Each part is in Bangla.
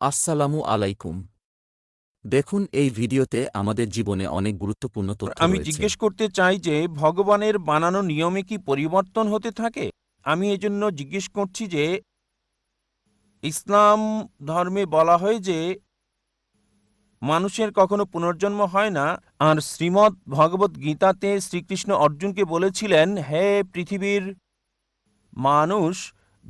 আসসালামু আলাইকুম। দেখুন, এই ভিডিওতে আমাদের জীবনে অনেক গুরুত্বপূর্ণ তথ্য আমি রয়েছে। জিজ্ঞেস করতে চাই যে ভগবানের বানানো নিয়মে কি পরিবর্তন হতে থাকে? আমি এজন্য জিজ্ঞেস করছি যে ইসলাম ধর্মে বলা হয় যে মানুষের কখনো পুনর্জন্ম হয় না। আর শ্রীমদ্ ভগবত গীতাতে শ্রীকৃষ্ণ অর্জুনকে বলেছিলেন, হে পৃথিবীর মানুষ,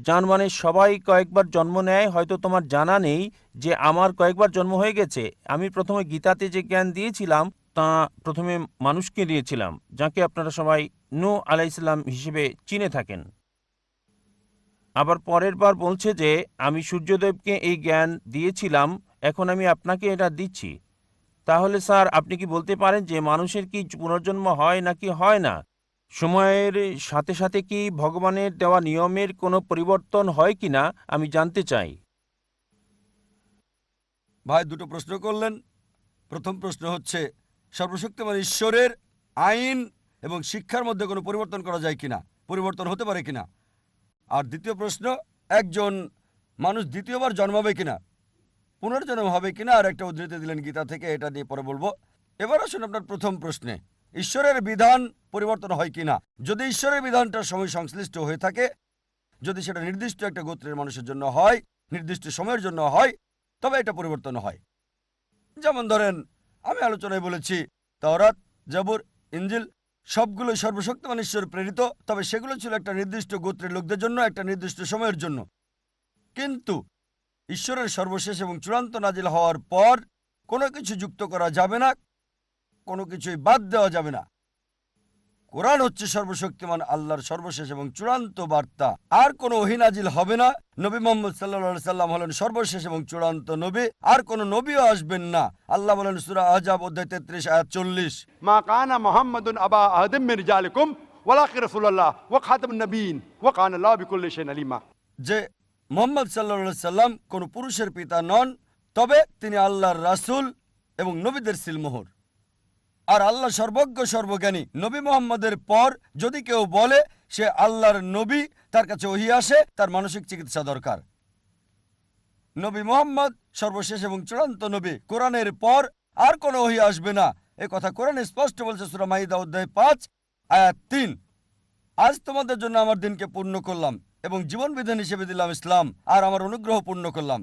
যার মানে সবাই কয়েকবার জন্ম নেয়। হয়তো তোমার জানা নেই যে আমার কয়েকবার জন্ম হয়ে গেছে। আমি প্রথমে গীতাতে যে জ্ঞান দিয়েছিলাম তা প্রথমে মানুষকে দিয়েছিলাম, যাকে আপনারা সবাই নূহ আলাইহিসসালাম হিসেবে চিনে থাকেন। আবার পরের বার বলছে যে আমি সূর্যদেবকে এই জ্ঞান দিয়েছিলাম, এখন আমি আপনাকে এটা দিচ্ছি। তাহলে স্যার, আপনি কি বলতে পারেন যে মানুষের কি পুনর্জন্ম হয় নাকি হয় না? সময়ের সাথে সাথে কি ভগবানের দেওয়া নিয়মের কোনো পরিবর্তন হয় কিনা আমি জানতে চাই। ভাই দুটো প্রশ্ন করলেন। প্রথম প্রশ্ন হচ্ছে সর্বশক্তিমান ঈশ্বরের আইন এবং শিক্ষার মধ্যে কোনো পরিবর্তন করা যায় কিনা, পরিবর্তন হতে পারে কিনা। আর দ্বিতীয় প্রশ্ন, একজন মানুষ দ্বিতীয়বার জন্মাবে কিনা, পুনর্জন্ম হবে কিনা। আর একটা উদ্ধৃতি দিলেন গীতা থেকে, এটা নিয়ে পরে বলবো। এবার আসুন আপনার প্রথম প্রশ্নে, ঈশ্বরের বিধান পরিবর্তন হয় কিনা। যদি ঈশ্বরের বিধানটা সময় সংশ্লিষ্ট হয়ে থাকে, যদি সেটা নির্দিষ্ট একটা গোত্রের মানুষের জন্য হয়, নির্দিষ্ট সময়ের জন্য হয়, তবে এটা পরিবর্তন হয়। যেমন ধরেন, আমি আলোচনায় বলেছি তাওরাত, জাবুর, ইনজিল সবগুলোই সর্বশক্তিমান ঈশ্বর প্রেরিত, তবে সেগুলো ছিল একটা নির্দিষ্ট গোত্রের লোকদের জন্য, একটা নির্দিষ্ট সময়ের জন্য। কিন্তু ঈশ্বরের সর্বশেষ এবং চূড়ান্ত নাজিল হওয়ার পর কোনো কিছু যুক্ত করা যাবে না, কোনো কিছুই বাদ দেওয়া যাবে না। কোরআন হচ্ছে সর্বশক্তিমান আল্লাহর সর্বশেষ এবং চূড়ান্ত বার্তা। আর কোনো ওহী নাজিল হবে না। নবী মুহাম্মদ সাল্লাল্লাহু আলাইহি সাল্লাম হলেন সর্বশেষ এবং চূড়ান্ত নবী, আর কোনো নবীও আসবেন না। আল্লাহ বলেন সূরা আহজাব অধ্যায় 33 আয়াত 40, মা কানা মুহাম্মাদুন আবা আহাদিম মিন রিজালিকুম ওয়ালাকিন রাসূলুল্লাহ ওয়া খাতামুন নবিয়্যিন ওয়া কানা আল্লাহু বিকুল্লি শাইইন আলিমা। যে মুহাম্মদ সাল্লাল্লাহু আলাইহি সাল্লাম কোনো পুরুষের পিতা নন, তবে তিনি আল্লাহর রাসূল এবং নবীদের সিলমোহর। আর আল্লাহ সর্বজ্ঞ সর্বজ্ঞানী। নবী মুহাম্মদের পর যদি কেউ বলে সে আল্লাহর নবী, তার কাছে ওহী আসে, তার মানসিক চিকিৎসা দরকার। নবী মুহাম্মদ সর্বশেষ এবং চূড়ান্ত নবী। কোরআনের পর আর কোনো ওহী আসবে না, এ কথা কোরআনে স্পষ্ট বলছে সূরা মাইদা অধ্যায় 5 আয়াত 3। আজ তোমাদের জন্য আমার দিনকে পূর্ণ করলাম এবং জীবন বিধান হিসেবে দিলাম ইসলাম, আর আমার অনুগ্রহ পূর্ণ করলাম।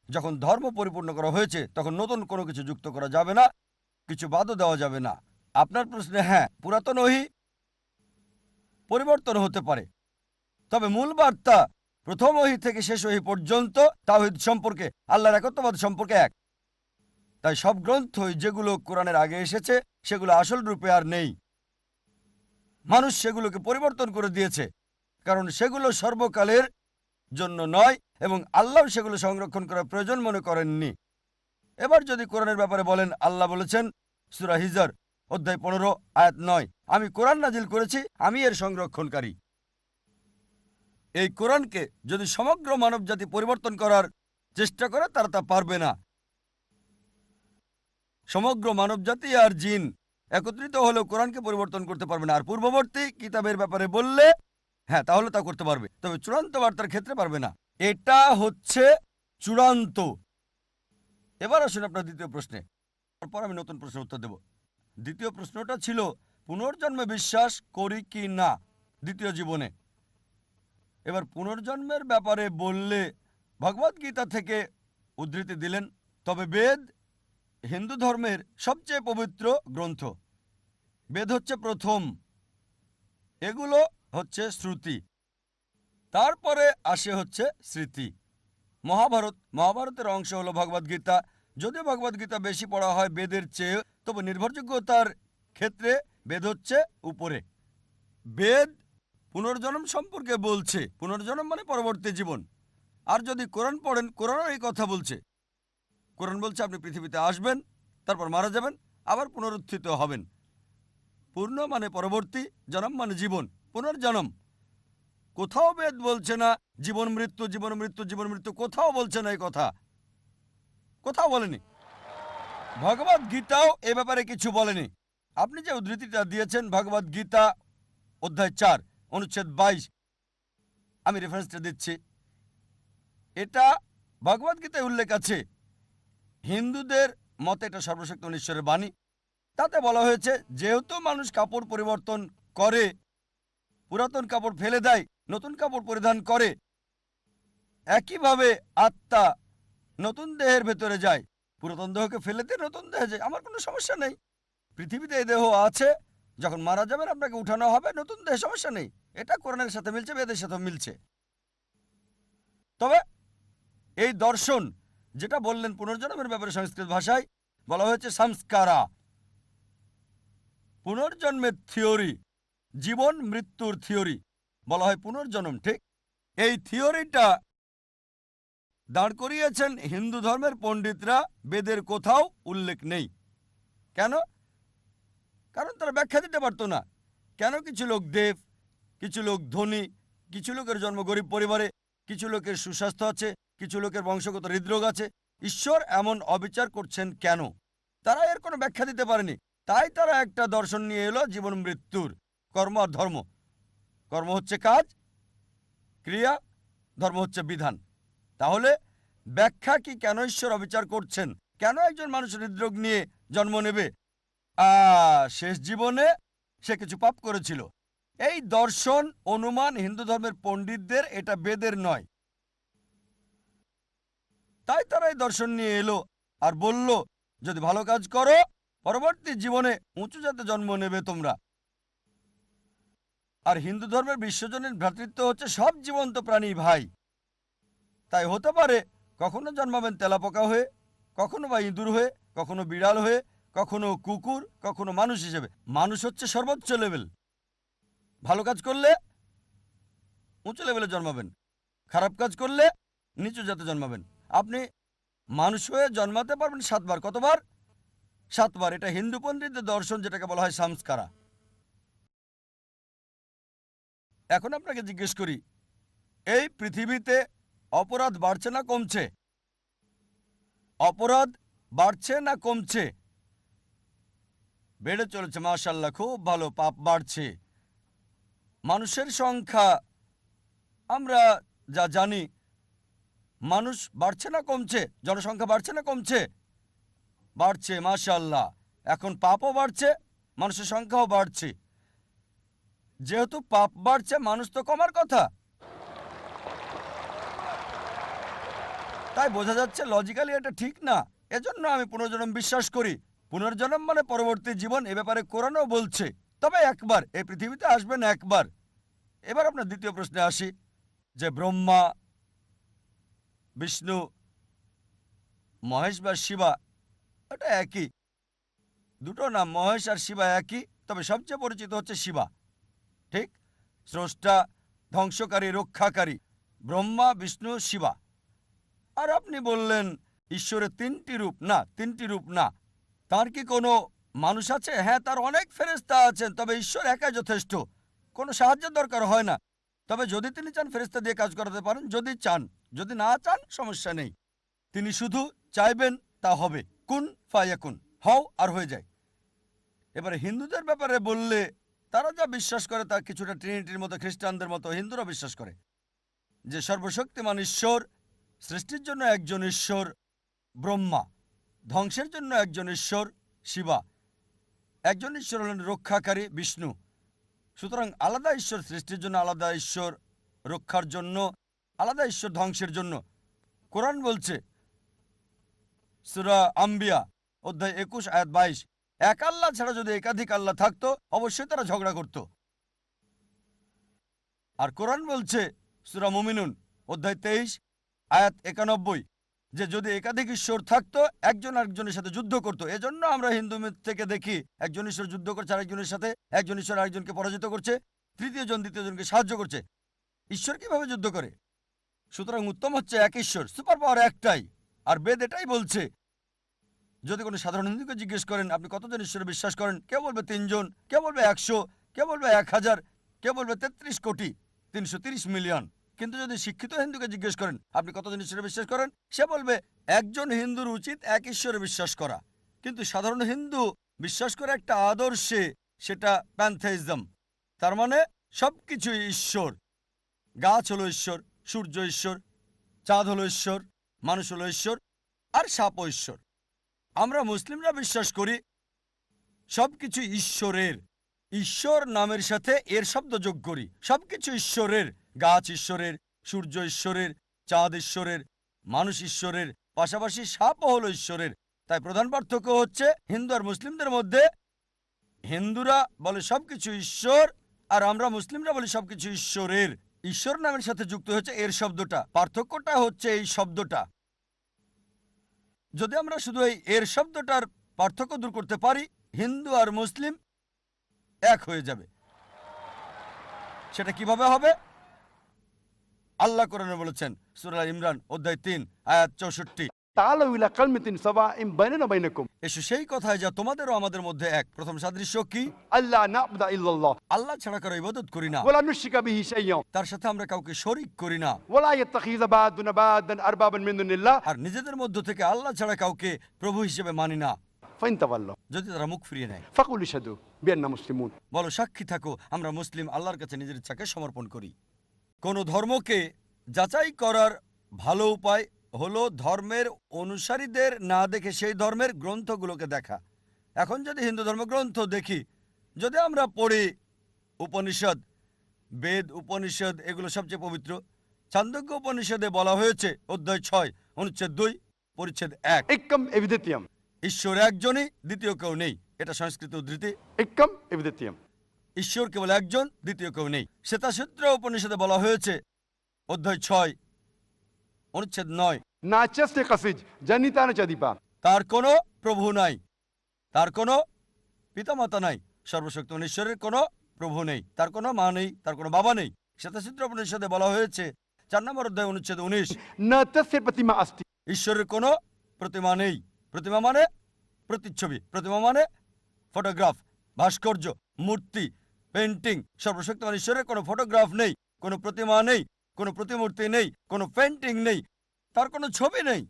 যখন ধর্ম পরিপূর্ণ করা হয়েছে তখন নতুন কোনো কিছু যুক্ত করা যাবে না, কিছু বাদও দেওয়া যাবে না। আপনার প্রশ্নে হ্যাঁ, পুরাতন ওহী পরিবর্তন হতে পারে, তবে মূল বার্তা প্রথম ওহী থেকে শেষ ওহী পর্যন্ত তাওহীদ সম্পর্কে, আল্লাহর একত্ববাদ সম্পর্কে এক। তাই সব গ্রন্থই যেগুলো কোরআনের আগে এসেছে সেগুলো আসল রূপে আর নেই। মানুষ সেগুলোকে পরিবর্তন করে দিয়েছে, কারণ সেগুলো সর্বকালের জন্য নয় এবং আল্লাহ সেগুলো সংরক্ষণ করার প্রয়োজন মনে করেননি। এবার যদি কোরআনের ব্যাপারে বলেন, আল্লাহ বলেছেন সূরা হিজর অধ্যায় 15 আয়াত 9, আমি কোরআন নাজিল করেছি, আমি এর সংরক্ষণকারী। এই কোরআনকে যদি সমগ্র মানবজাতি পরিবর্তন করার চেষ্টা করে তারা তা পারবে না। সমগ্র মানবজাতি আর জিন একত্রিত হলেও কোরআনকে পরিবর্তন করতে পারবে না। আর পূর্ববর্তী কিতাবের ব্যাপারে বললে হ্যাঁ, তাহলে তা করতে পারবে, তবে চূড়ান্ত বার্তার ক্ষেত্রে পারবে না। এটা হচ্ছে চূড়ান্ত। এবার আসুন আপনার দ্বিতীয় প্রশ্নে, তারপর আমি নতুন প্রশ্নের উত্তর দেব। দ্বিতীয় প্রশ্নটা ছিল পুনর্জন্মে বিশ্বাস করি কি না দ্বিতীয় জীবনে। এবার পুনর্জন্মের ব্যাপারে বললে ভগবদ্গীতা থেকে উদ্ধৃতি দিলেন, তবে বেদ হিন্দু ধর্মের সবচেয়ে পবিত্র গ্রন্থ। বেদ হচ্ছে প্রথম, এগুলো হচ্ছে শ্রুতি, তারপরে আসে হচ্ছে স্মৃতি। মহাভারতের অংশ হলো ভগবদ্গীতা। যদিও ভগবদ্গীতা বেশি পড়া হয় বেদের চেয়ে, তবে নির্ভরযোগ্যতার ক্ষেত্রে বেদ হচ্ছে উপরে। বেদ পুনর্জন্ম সম্পর্কে বলছে, পুনর্জন্ম মানে পরবর্তী জীবন। আর যদি কোরআন পড়েন, কোরআনও এই কথা বলছে। কোরআন বলছে আপনি পৃথিবীতে আসবেন, তারপর মারা যাবেন, আবার পুনরুত্থিত হবেন। পূর্ণ মানে পরবর্তী, জন্ম মানে জীবন, পুনর্জন্ম। কোথাও বেদ বলছে না জীবন মৃত্যু, জীবন মৃত্যু, জীবন মৃত্যু, কোথাও বলছে না এই কথা, কোথাও বলেনি। ভগবদ্গীতাও এ ব্যাপারে কিছু বলেনি। আপনি যে উদ্ধৃতিটা দিয়েছেন ভগবদ্গীতা অধ্যায় 4 অনুচ্ছেদ 22, আমি রেফারেন্সটা দিচ্ছি। এটা ভগবদ্গীতায় উল্লেখ আছে, হিন্দুদের মতে এটা সর্বশক্ত ঈশ্বরের বাণী। তাতে বলা হয়েছে যেহেতু মানুষ কাপড় পরিবর্তন করে, পুরাতন কাপড় ফেলে দেয়, নতুন কাপড় পরিধান করে, একইভাবে আত্মা নতুন দেহের ভেতরে যায়, পুরাতন দেহকে ফেলে দিয়ে নতুন দেহে যায়। আমার কোনো সমস্যা নেই, পৃথিবীতে এই দেহ আছে, যখন মারা যাবেন আপনাকে উঠানো হবে নতুন দেহে, সমস্যা নেই। এটা কোরআনের সাথে মিলছে, বেদের সাথে মিলছে। তবে এই দর্শন যেটা বললেন পুনর্জন্মের ব্যাপারে, সংস্কৃত ভাষায় বলা হয়েছে সংস্কারা, পুনর্জন্মের থিওরি, জীবন মৃত্যুর থিওরি, বলা হয় পুনর্জন্ম। ঠিক এই থিওরিটা দাঁড় করিয়েছেন হিন্দু ধর্মের পণ্ডিতরা, বেদের কোথাও উল্লেখ নেই। কেন? কারণ তারা ব্যাখ্যা দিতে পারতো না। কেন কিছু লোক দেব, কিছু লোক ধনী, কিছু লোকের জন্ম গরিব পরিবারে, কিছু লোকের সুস্বাস্থ্য আছে, কিছু লোকের বংশগত হৃদরোগ আছে, ঈশ্বর এমন অবিচার করছেন কেন? তারা এর কোনো ব্যাখ্যা দিতে পারেনি। তাই তারা একটা দর্শন নিয়ে এলো জীবন মৃত্যুর, কর্ম আর ধর্ম। কর্ম হচ্ছে কাজ, ক্রিয়া, ধর্ম হচ্ছে বিধান। তাহলে ব্যাখ্যা কি কেন ঈশ্বর অবিচার করছেন? কেন একজন মানুষ হৃদরোগ নিয়ে জন্ম নেবে? শেষ জীবনে সে কিছু পাপ করেছিল। এই দর্শন অনুমান হিন্দু ধর্মের পণ্ডিতদের, এটা বেদের নয়। তাই তারা এই দর্শন নিয়ে এলো আর বলল যদি ভালো কাজ করো পরবর্তী জীবনে উঁচু জাতে জন্ম নেবে তোমরা। আর হিন্দু ধর্মের বিশ্বজনীন ভ্রাতৃত্ব হচ্ছে সব জীবন্ত প্রাণী ভাই। তাই হতে পারে কখনো জন্মাবেন তেলাপোকা হয়ে, কখনো বা ইঁদুর হয়ে, কখনো বিড়াল হয়ে, কখনো কুকুর, কখনো মানুষ হিসেবে। মানুষ হচ্ছে সর্বোচ্চ লেভেল। ভালো কাজ করলে উঁচু লেভেলে জন্মাবেন, খারাপ কাজ করলে নিচু জাতে জন্মাবেন। আপনি মানুষ হয়ে জন্মাতে পারবেন 7 বার। কতবার? 7 বার। এটা হিন্দু পণ্ডিতদের দর্শন, যেটাকে বলা হয় সংস্কারা। এখন আপনাকে জিজ্ঞেস করি, এই পৃথিবীতে অপরাধ বাড়ছে না কমছে? অপরাধ বাড়ছে না কমছে? বেড়ে চলেছে, মাশাআল্লাহ, খুব ভালো। পাপ বাড়ছে। মানুষের সংখ্যা আমরা যা জানি, মানুষ বাড়ছে না কমছে? জনসংখ্যা বাড়ছে না কমছে? বাড়ছে, মাশাআল্লাহ। এখন পাপও বাড়ছে, মানুষের সংখ্যাও বাড়ছে। যেহেতু পাপ বাড়ছে, মানুষ তো কমার কথা। তাই বোঝা যাচ্ছে লজিক্যালি এটা ঠিক না। এজন্য আমি পুনর্জন্ম বিশ্বাস করি। পুনর্জন্ম মানে পরবর্তী জীবন, এ ব্যাপারে কোরআনও বলছে। তবে একবার এই পৃথিবীতে আসবেন, একবার। এবার আপনার দ্বিতীয় প্রশ্নে আসি, যে ব্রহ্মা, বিষ্ণু, মহেশ বা শিবা, এটা একই। দুটো নাম, মহেশ আর শিবা একই, তবে সবচেয়ে পরিচিত হচ্ছে শিবা। ঠিক? স্রষ্টা, ধ্বংসকারী, রক্ষাকারী, ব্রহ্মা, বিষ্ণু, শিবা। আর আপনি বললেন ঈশ্বরের 3টি রূপ। না, 3টি রূপ না। তার কি কোনো মানুষ আছে? হ্যাঁ, তার অনেক ফেরেশতা আছেন, তবে ঈশ্বর একাই যথেষ্ট। কোনো সাহায্যের দরকার হয় না। তবে যদি তিনি চান ফেরেশতা দিয়ে কাজ করাতে পারেন, যদি চান। যদি না চান, সমস্যা নেই। তিনি শুধু চাইবেন, তা হবে। কুন ফায়াকুন, হও আর হয়ে যায়। এবারে হিন্দুদের ব্যাপারে বললে, তারা যা বিশ্বাস করে তা কিছুটা ট্রিনিটির মতো, খ্রিস্টানদের মতো হিন্দুরা বিশ্বাস করে যে সর্বশক্তিমান ঈশ্বর, সৃষ্টির জন্য একজন ঈশ্বর ব্রহ্মা, ধ্বংসের জন্য একজন ঈশ্বর শিবা, একজন ঈশ্বর হলেন রক্ষাকারী বিষ্ণু। সুতরাং আলাদা ঈশ্বর সৃষ্টির জন্য, আলাদা ঈশ্বর রক্ষার জন্য, আলাদা ঈশ্বর ধ্বংসের জন্য। কোরআন বলছে সূরা আম্বিয়া অধ্যায় 21 আয়াত 22, এক আল্লাহ ছাড়া যদি একাধিক আল্লাহ থাকতো অবশ্যই তারা ঝগড়া করত। আর কোরআন বলছে সূরা মুমিনুন অধ্যায় 23 আয়াত 91, যে যদি একাধিক ঈশ্বর থাকতো একজন আরেকজনের সাথে যুদ্ধ করত। এজন্য আমরা হিন্দু মিথ থেকে দেখি একজন ঈশ্বর যুদ্ধ করছে আরেকজনের সাথে, একজন ঈশ্বর আরেকজনকে পরাজিত করছে, তৃতীয় জন দ্বিতীয়জনকে সাহায্য করছে। ঈশ্বর কিভাবে যুদ্ধ করে? সুতরাং উত্তম হচ্ছে এক ঈশ্বর, সুপার পাওয়ার একটাই। আর বেদ এটাই বলছে। যদি কোনো সাধারণ হিন্দুকে জিজ্ঞেস করেন আপনি কতজন ঈশ্বরে বিশ্বাস করেন, কেউ বলবে 3 জন, কেউ বলবে 100, কেউ বলবে 1000, কেউ বলবে 33 কোটি 330 মিলিয়ন। কিন্তু যদি শিক্ষিত হিন্দুকে জিজ্ঞেস করেন আপনি কতজন ঈশ্বরে বিশ্বাস করেন, সে বলবে একজন হিন্দুর উচিত এক ঈশ্বরে বিশ্বাস করা। কিন্তু সাধারণ হিন্দু বিশ্বাস করে একটা আদর্শে, সেটা প্যান্থেইজম। তার মানে সবকিছুই ঈশ্বর। গাছ হলো ঈশ্বর, সূর্য ঈশ্বর, চাঁদ হলো ঈশ্বর, মানুষ হলো ঈশ্বর, আর সাপও ঈশ্বর। আমরা মুসলিমরা বিশ্বাস করি সবকিছু ঈশ্বরের। ঈশ্বর নামের সাথে এর শব্দ যোগ করি। সবকিছু ঈশ্বরের। গাছ ঈশ্বরের, সূর্য ঈশ্বরের, চাঁদ ঈশ্বরের, মানুষ ঈশ্বরের, পাশাপাশি সাপও হলো ঈশ্বরের। তাই প্রধান পার্থক্য হচ্ছে হিন্দু আর মুসলিমদের মধ্যে, হিন্দুরা বলে সবকিছু ঈশ্বর আর আমরা মুসলিমরা বলি সবকিছু ঈশ্বরের। ঈশ্বর নামের সাথে যুক্ত হচ্ছে এর শব্দটা। পার্থক্যটা হচ্ছে এই শব্দটা। যদি আমরা শুধু এই এর শব্দটার পার্থক্য দূর করতে পারি, হিন্দু আর মুসলিম এক হয়ে যাবে। সেটা কিভাবে হবে? আল্লাহ কোরআনে বলেছেন, সূরা ইমরান অধ্যায় 3 আয়াত 64, تعالوا إلى كلمة سواء بيننا وبينكم এসো সেই কথায় যা তোমাদেরও আমাদের মধ্যে এক। প্রথম সাদৃশ্য কি? ألا نعبد إلا الله আল্লাহ ছাড়া কারো ইবাদত করি না, ولا نشرك به شيئا তার সাথে আমরা কাউকে শরীক করি না, ولا يتخذ بعضنا بعضا أربابا من دون الله আর নিজেদের মধ্য থেকে আল্লাহ ছাড়া কাউকে প্রভু হিসেবে মানি না। فإن تولوا যদি তারা মুখ ফিরিয়ে নেয়, فقولوا اشهدوا بأننا مسلمون। বলো সাক্ষী থাকো আমরা মুসলিম, আল্লাহর কাছে নিজের ইচ্ছাকে সমর্পণ করি। কোন ধর্মকে যাচাই করার ভালো উপায় হলো ধর্মের অনুসারীদের না দেখে সেই ধর্মের গ্রন্থগুলোকে দেখা। এখন যদি হিন্দু ধর্মগ্রন্থ দেখি, যদি আমরা পড়ি উপনিষদ, বেদ, উপনিষদ এগুলো সবচেয়ে পবিত্র। ছান্দোগ্য উপনিষদে বলা হয়েছে অধ্যায় 6 অনুচ্ছেদ 2 পরিচ্ছেদ 1, إكم إبدتيم ঈশ্বর একজনই, দ্বিতীয় কেউ নেই। এটা সংস্কৃত উদ্ধৃতি। إكم إبدتيم ঈশ্বর কেবল একজন, দ্বিতীয় কেউ নেই। শ্বেতাসূত্র উপনিষদে বলা হয়েছে অধ্যায় 6 অনুচ্ছেদ 9, ناچست قصج جنيتا نچديپا তার কোনো প্রভু নাই, তার কোনো পিতামাতা নাই। সর্বশক্তিমান ঈশ্বরের কোনো প্রভু নেই, তার কোনো মা নেই, তার কোনো বাবা নেই। শ্বেতাসূত্র উপনিষদে বলা হয়েছে 4 নম্বর অধ্যায় অনুচ্ছেদ 19, نتسر प्रतिमा अस्ति ঈশ্বরের কোনো প্রতিমা নেই। প্রতিমা মানে প্রতিচ্ছবি, প্রতিমা মানে ফটোগ্রাফ, ভাস্কর্য, মূর্তি, পেন্টিং। সর্বশক্তিমান ঈশ্বরের কোনো ফটোগ্রাফ নেই, কোনো প্রতিমা নেই, কোনো প্রতিমূর্তি নেই, কোনো পেন্টিং নেই, তার কোনো ছবি নেই।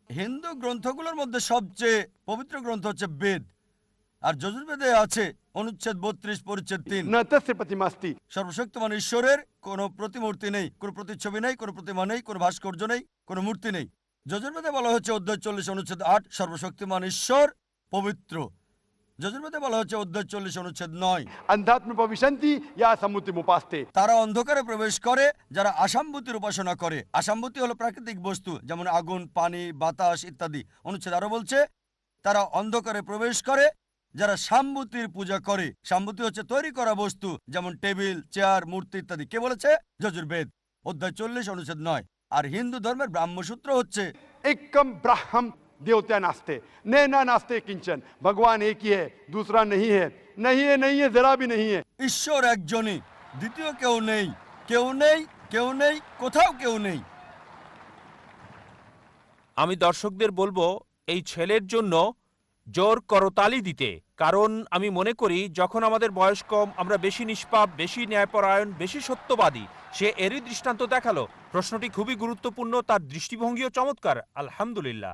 হিন্দু গ্রন্থগুলোর মধ্যে সবচেয়ে পবিত্র গ্রন্থ হচ্ছে বেদ, আর যজুর্বেদে আছে অনুচ্ছেদ 32 পরিচ্ছেদ 3, نتسر प्रतिमा अस्ति সর্বশক্তিমান ঈশ্বরের কোনো প্রতিমূর্তি নেই, কোনো প্রতিচ্ছবি নেই, কোনো প্রতিমা নেই, কোনো ভাস্কর্য নেই, কোনো মূর্তি নেই। যজুর্বেদে বলা হচ্ছে অধ্যায় 40 অনুচ্ছেদ 8 সর্বশক্তিমান ঈশ্বর পবিত্র। যজুর্বেদে বলা হচ্ছে অধ্যায় 40 অনুচ্ছেদ 9 अंधात्म पविशन्ति या समुति मुपास्ते তারা অন্ধকারে প্রবেশ করে যারা আসাম্ভূতির উপাসনা করে। আসাম্ভূতি হলো প্রাকৃতিক বস্তু, যেমন আগুন, পানি, বাতাস ইত্যাদি। অনুচ্ছেদ আরো বলছে তারা অন্ধকারে প্রবেশ করে যারা সাম্ভূতির পূজা করে। সাম্ভূতি হচ্ছে তৈরি করা বস্তু, যেমন টেবিল, চেয়ার, মূর্তি ইত্যাদি। কে বলেছে? যজুর্বেদ অধ্যায় 40 অনুচ্ছেদ 9। আর হিন্দু ধর্মের ব্রাহ্মসূত্র হচ্ছে एकम ब्राह्म देवता नास्ते नैना नास्ते किंचन भगवान एक ही है दूसरा नहीं है नहीं है नहीं है जरा भी नहीं है ঈশ্বর একজনই, দ্বিতীয় কেউ নেই, কেউ নেই, কেউ নেই, কোথাও কেউ নেই। আমি দর্শকদের বলবো এই ছেলের জন্য জোর করতালি দিতে, কারণ আমি মনে করি যখন আমাদের বয়স কম, আমরা বেশি নিষ্পাপ, বেশি ন্যায়পরায়ণ, বেশি সত্যবাদী। সে এরই দৃষ্টান্ত দেখালো। প্রশ্নটি খুবই গুরুত্বপূর্ণ, তার দৃষ্টিভঙ্গিও চমৎকার। আলহামদুলিল্লাহ।